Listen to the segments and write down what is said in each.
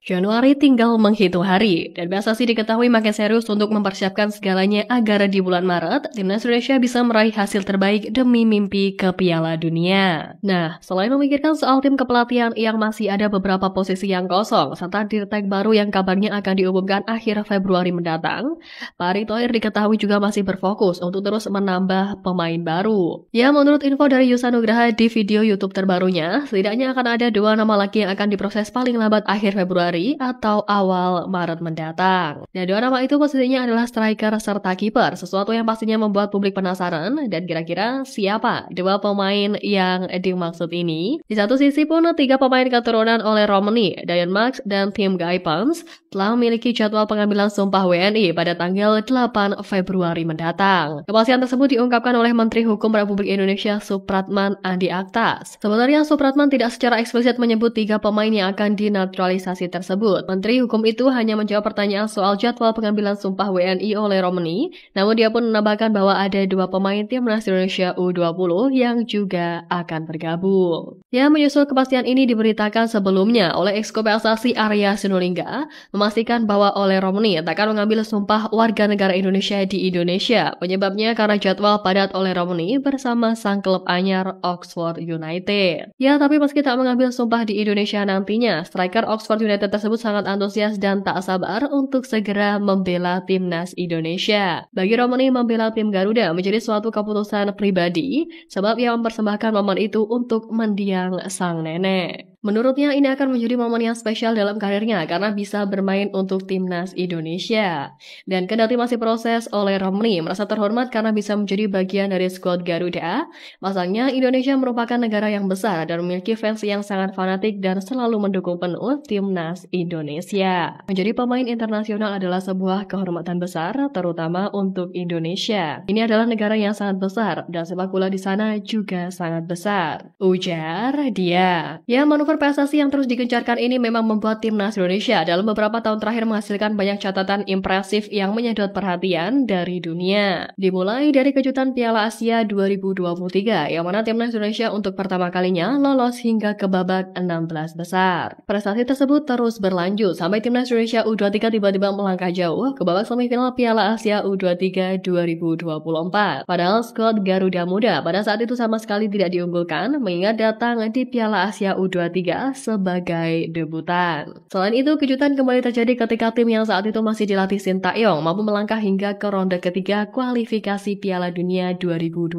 Januari tinggal menghitung hari, dan PSSI diketahui makin serius untuk mempersiapkan segalanya agar di bulan Maret, timnas Indonesia bisa meraih hasil terbaik demi mimpi ke Piala Dunia. Nah, selain memikirkan soal tim kepelatihan yang masih ada beberapa posisi yang kosong, serta dirtek baru yang kabarnya akan diumumkan akhir Februari mendatang, Pak Erick Thohir diketahui juga masih berfokus untuk terus menambah pemain baru. Ya, menurut info dari Yusa Nugraha di video YouTube terbarunya, setidaknya akan ada 2 nama lagi yang akan diproses paling lambat akhir Februari atau awal Maret mendatang. Dan 2 nama itu posisinya adalah striker serta kiper, sesuatu yang pastinya membuat publik penasaran dan kira-kira siapa 2 pemain yang dimaksud ini. Di satu sisi pun 3 pemain keturunan oleh Romani, Dion Max, dan Tim Gaipans telah memiliki jadwal pengambilan sumpah WNI pada tanggal 8 Februari mendatang. Kepastian tersebut diungkapkan oleh Menteri Hukum Republik Indonesia Supratman Andi Aktas. Sebenarnya Supratman tidak secara eksplisit menyebut 3 pemain yang akan dinaturalisasi tersebut. Menteri Hukum itu hanya menjawab pertanyaan soal jadwal pengambilan sumpah WNI oleh Romani, namun dia pun menambahkan bahwa ada 2 pemain timnas Indonesia U20 yang juga akan bergabung. Ya, menyusul kepastian ini diberitakan sebelumnya oleh Exco PSSI Arya Sinulinga memastikan bahwa Ole Romani akan mengambil sumpah warga negara Indonesia di Indonesia. Penyebabnya karena jadwal padat Ole Romani bersama sang klub anyar Oxford United. Ya, tapi meski tak mengambil sumpah di Indonesia nantinya, striker Oxford United tersebut sangat antusias dan tak sabar untuk segera membela timnas Indonesia. Bagi Romani, membela tim Garuda menjadi suatu keputusan pribadi, sebab ia mempersembahkan momen itu untuk mendiang sang nenek. Menurutnya ini akan menjadi momen yang spesial dalam karirnya karena bisa bermain untuk timnas Indonesia. Dan kendati masih proses, oleh Romani merasa terhormat karena bisa menjadi bagian dari skuad Garuda. Pasalnya Indonesia merupakan negara yang besar dan memiliki fans yang sangat fanatik dan selalu mendukung penuh timnas Indonesia. Menjadi pemain internasional adalah sebuah kehormatan besar, terutama untuk Indonesia. Ini adalah negara yang sangat besar dan sepak bola di sana juga sangat besar, ujar dia. Ya, manuver PSSI yang terus digencarkan ini memang membuat timnas Indonesia dalam beberapa tahun terakhir menghasilkan banyak catatan impresif yang menyedot perhatian dari dunia. Dimulai dari kejutan Piala Asia 2023, yang mana timnas Indonesia untuk pertama kalinya lolos hingga ke babak 16 besar. Prestasi tersebut terus berlanjut sampai timnas Indonesia U23 tiba-tiba melangkah jauh ke babak semifinal Piala Asia U23 2024. Padahal skuad Garuda Muda pada saat itu sama sekali tidak diunggulkan, mengingat datang di Piala Asia U23 sebagai debutan. Selain itu, kejutan kembali terjadi ketika tim yang saat itu masih dilatih Sintayong mampu melangkah hingga ke ronde ketiga kualifikasi Piala Dunia 2026.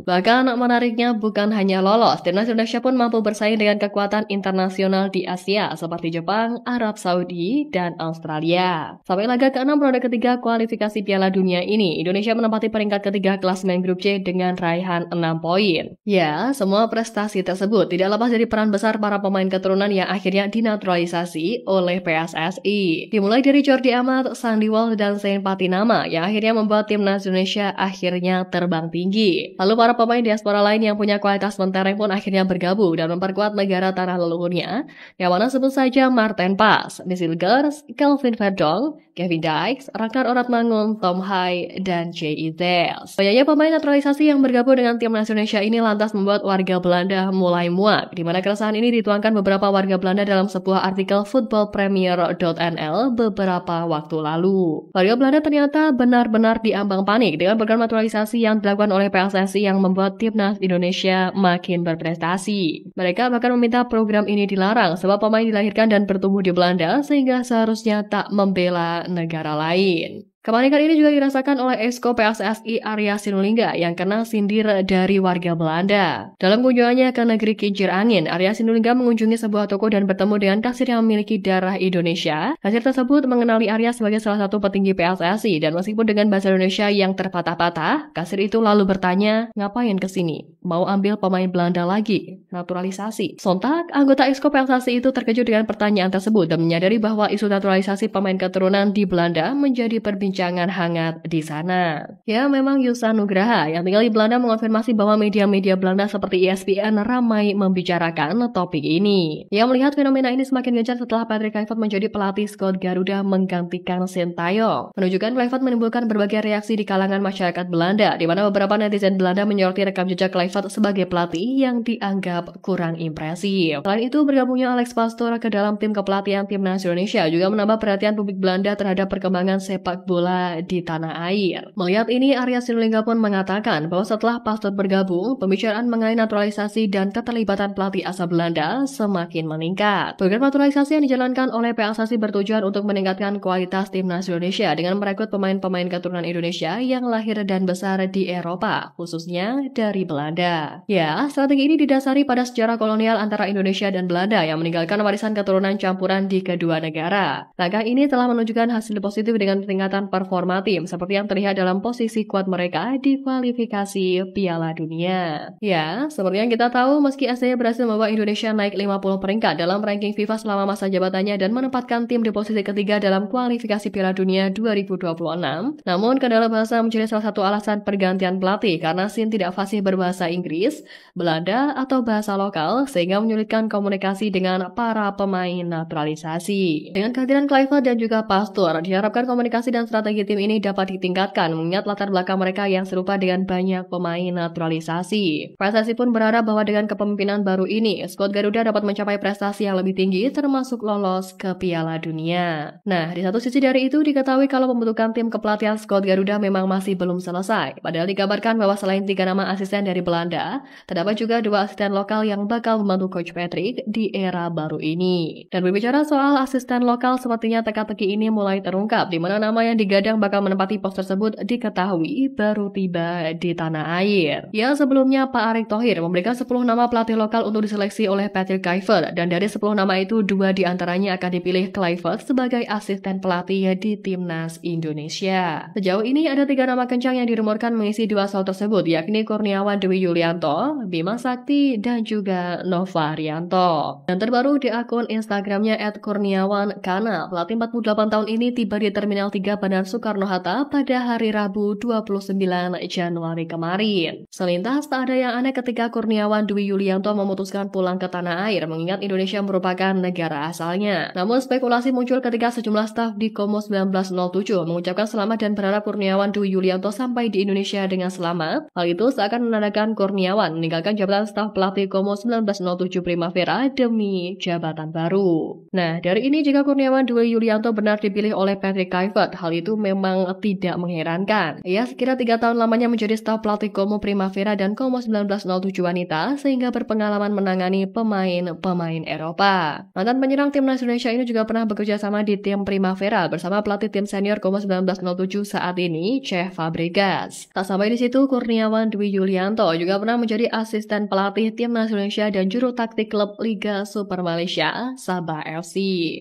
Bahkan menariknya bukan hanya lolos, timnas Indonesia pun mampu bersaing dengan kekuatan internasional di Asia seperti Jepang, Arab Saudi, dan Australia. Sampai laga ke-6 ronde ketiga kualifikasi Piala Dunia ini, Indonesia menempati peringkat ketiga klasemen grup C dengan raihan 6 poin. Ya, semua prestasi tersebut tidak lepas dari peran besar para pemain keturunan yang akhirnya dinaturalisasi oleh PSSI. Dimulai dari Jordi Amat, Sandy Walsh, dan Zain Patinama yang akhirnya membuat timnas Indonesia akhirnya terbang tinggi. Lalu para pemain diaspora lain yang punya kualitas mentereng pun akhirnya bergabung dan memperkuat negara tanah leluhurnya, yang mana sebut saja Marten Pas, Nisil Gers, Kelvin Verdong, Kevin Dykes, Ragnar Oratmangun, Tom Hai, dan J.I. Zels. Banyaknya pemain naturalisasi yang bergabung dengan timnas Indonesia ini lantas membuat warga Belanda mulai muak, di mana keresahan ini dituangkan beberapa warga Belanda dalam sebuah artikel footballpremier.nl beberapa waktu lalu. Warga Belanda ternyata benar-benar diambang panik dengan program naturalisasi yang dilakukan oleh PSSI yang membuat timnas Indonesia makin berprestasi. Mereka bahkan meminta program ini dilarang sebab pemain dilahirkan dan bertumbuh di Belanda sehingga seharusnya tak membela negara lain. Kepanikan ini juga dirasakan oleh Exco PSSI Arya Sinulinga yang kena sindir dari warga Belanda. Dalam kunjungannya ke negeri kincir angin, Arya Sinulinga mengunjungi sebuah toko dan bertemu dengan kasir yang memiliki darah Indonesia. Kasir tersebut mengenali Arya sebagai salah satu petinggi PSSI dan meskipun dengan bahasa Indonesia yang terpatah-patah, kasir itu lalu bertanya, "Ngapain kesini? Mau ambil pemain Belanda lagi? Naturalisasi?" Sontak, anggota Exco PSSI itu terkejut dengan pertanyaan tersebut dan menyadari bahwa isu naturalisasi pemain keturunan di Belanda menjadi perbincangan perbincangan hangat di sana. Ya, memang Yusa Nugraha yang tinggal di Belanda mengonfirmasi bahwa media-media Belanda seperti ESPN ramai membicarakan topik ini. Ia melihat fenomena ini semakin gencar setelah Patrick Kluivert menjadi pelatih skuad Garuda menggantikan Sintayong. Menunjukkan Kluivert menimbulkan berbagai reaksi di kalangan masyarakat Belanda, di mana beberapa netizen Belanda menyoroti rekam jejak Kluivert sebagai pelatih yang dianggap kurang impresif. Selain itu, bergabungnya Alex Pastoor ke dalam tim kepelatihan timnas Indonesia juga menambah perhatian publik Belanda terhadap perkembangan sepak bola di tanah air. Melihat ini, Arya Sinulinga pun mengatakan bahwa setelah Pastoor bergabung, pembicaraan mengenai naturalisasi dan keterlibatan pelatih asal Belanda semakin meningkat. Program naturalisasi yang dijalankan oleh PSSI bertujuan untuk meningkatkan kualitas timnas Indonesia dengan merekrut pemain-pemain keturunan Indonesia yang lahir dan besar di Eropa, khususnya dari Belanda. Ya, strategi ini didasari pada sejarah kolonial antara Indonesia dan Belanda yang meninggalkan warisan keturunan campuran di kedua negara. Langkah ini telah menunjukkan hasil positif dengan peningkatan performa tim, seperti yang terlihat dalam posisi kuat mereka di kualifikasi Piala Dunia. Ya, seperti yang kita tahu, meski SDY berhasil membawa Indonesia naik 50 peringkat dalam ranking FIFA selama masa jabatannya dan menempatkan tim di posisi ketiga dalam kualifikasi Piala Dunia 2026, namun kendala bahasa menjadi salah satu alasan pergantian pelatih karena Sin tidak fasih berbahasa Inggris, Belanda, atau bahasa lokal sehingga menyulitkan komunikasi dengan para pemain naturalisasi. Dengan kehadiran Kluivert dan juga Pastoor, diharapkan komunikasi dan strategi tim ini dapat ditingkatkan mengingat latar belakang mereka yang serupa dengan banyak pemain naturalisasi. PSSI pun berharap bahwa dengan kepemimpinan baru ini, skuad Garuda dapat mencapai prestasi yang lebih tinggi termasuk lolos ke Piala Dunia. Nah, di satu sisi dari itu diketahui kalau pembentukan tim kepelatihan skuad Garuda memang masih belum selesai. Padahal dikabarkan bahwa selain 3 nama asisten dari Belanda, terdapat juga 2 asisten lokal yang bakal membantu Coach Patrick di era baru ini. Dan berbicara soal asisten lokal, sepertinya teka-teki ini mulai terungkap, di mana nama yang digadang bakal menempati pos tersebut diketahui baru tiba di tanah air. Ya, sebelumnya Pak Erick Thohir memberikan 10 nama pelatih lokal untuk diseleksi oleh Patrick Kluivert, dan dari 10 nama itu 2 diantaranya akan dipilih Kluivert sebagai asisten pelatih di timnas Indonesia. Sejauh ini ada 3 nama kencang yang dirumorkan mengisi 2 slot tersebut, yakni Kurniawan Dwi Yulianto, Bima Sakti, dan juga Nova Rianto. Dan terbaru di akun Instagramnya @kurniawankana, pelatih 48 tahun ini tiba di Terminal 3 Bandara Soekarno-Hatta pada hari Rabu 29 Januari kemarin. Selintas tak ada yang aneh ketika Kurniawan Dwi Yulianto memutuskan pulang ke tanah air mengingat Indonesia merupakan negara asalnya. Namun spekulasi muncul ketika sejumlah staf di Komo 1907 mengucapkan selamat dan berharap Kurniawan Dwi Yulianto sampai di Indonesia dengan selamat. Hal itu seakan menandakan Kurniawan meninggalkan jabatan staf pelatih Komo 1907 Primavera demi jabatan baru. Nah, dari ini jika Kurniawan Dwi Yulianto benar dipilih oleh Patrick Kluivert, hal itu memang tidak mengherankan. Ia sekira 3 tahun lamanya menjadi staf pelatih Komo Primavera dan Komo 1907 wanita sehingga berpengalaman menangani pemain-pemain Eropa. Mantan penyerang timnas Indonesia ini juga pernah bekerja sama di tim Primavera bersama pelatih tim senior Komo 1907 saat ini, Cesc Fabregas. Tak sampai di situ, Kurniawan Dwi Yulianto juga pernah menjadi asisten pelatih timnas Indonesia dan juru taktik klub Liga Super Malaysia, Sabah FC.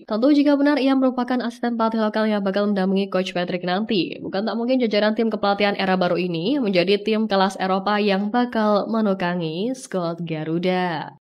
Tentu jika benar ia merupakan asisten pelatih lokal yang bakal mendampingi Coach Patrick nanti, bukan tak mungkin jajaran tim kepelatihan era baru ini menjadi tim kelas Eropa yang bakal menukangi skuad Garuda.